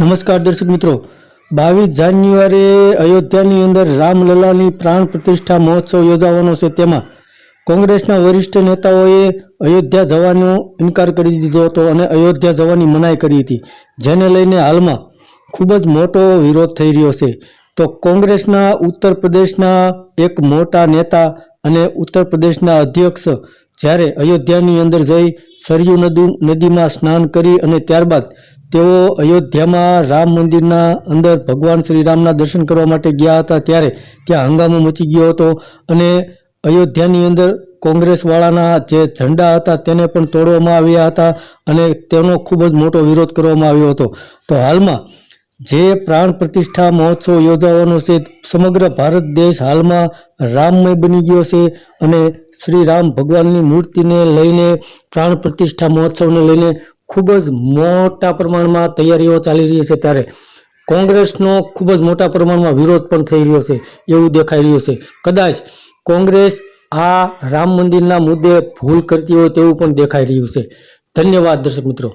નમસ્કાર દર્શક મિત્રો, 22 જાન્યુઆરીએ અયોધ્યાની અંદર રામલલાની પ્રાણ પ્રતિષ્ઠા મહોત્સવ યોજાવાનો છે। તેમાં કોંગ્રેસના વરિષ્ઠ નેતાઓએ અયોધ્યા જવાનો ઇનકાર કરી દીધો હતો અને અયોધ્યા જવાની મનાઈ કરી હતી, જેને લઈને હાલમાં ખૂબ જ મોટો વિરોધ થઈ રહ્યો છે। તો કોંગ્રેસના ઉત્તર પ્રદેશના એક મોટા નેતા અને ઉત્તર પ્રદેશના અધ્યક્ષ જ્યારે અયોધ્યાની અંદર જઈ સરયુ નદીમાં સ્નાન કરી અને ત્યારબાદ તેઓ અયોધ્યામાં રામ મંદિરના અંદર ભગવાન શ્રી રામના દર્શન કરવા માટે ગયા હતા, ત્યારે ત્યાં હંગામો મચી ગયો હતો અને અયોધ્યાની અંદર કોંગ્રેસવાળાના જે ઝંડા હતા તેને પણ તોડવામાં આવ્યા હતા અને તેનો ખૂબ જ મોટો વિરોધ કરવામાં આવ્યો હતો। તો હાલમાં જે પ્રાણ પ્રતિષ્ઠા મહોત્સવ યોજાવાનો છે, સમગ્ર ભારત દેશ હાલમાં રામમય બની ગયો છે અને શ્રી રામ ભગવાનની મૂર્તિને લઈને પ્રાણ પ્રતિષ્ઠા મહોત્સવને લઈને ખૂબ જ મોટા પ્રમાણમાં તૈયારીઓ ચાલી રહી છે, ત્યારે કોંગ્રેસનો ખૂબ જ મોટા પ્રમાણમાં વિરોધ પણ થઈ રહ્યો છે એવું દેખાઈ રહ્યું છે। કદાચ કોંગ્રેસ આ રામ મંદિરના મુદ્દે ભૂલ કરતી હોય તેવું પણ દેખાઈ રહ્યું છે। ધન્યવાદ દર્શક મિત્રો।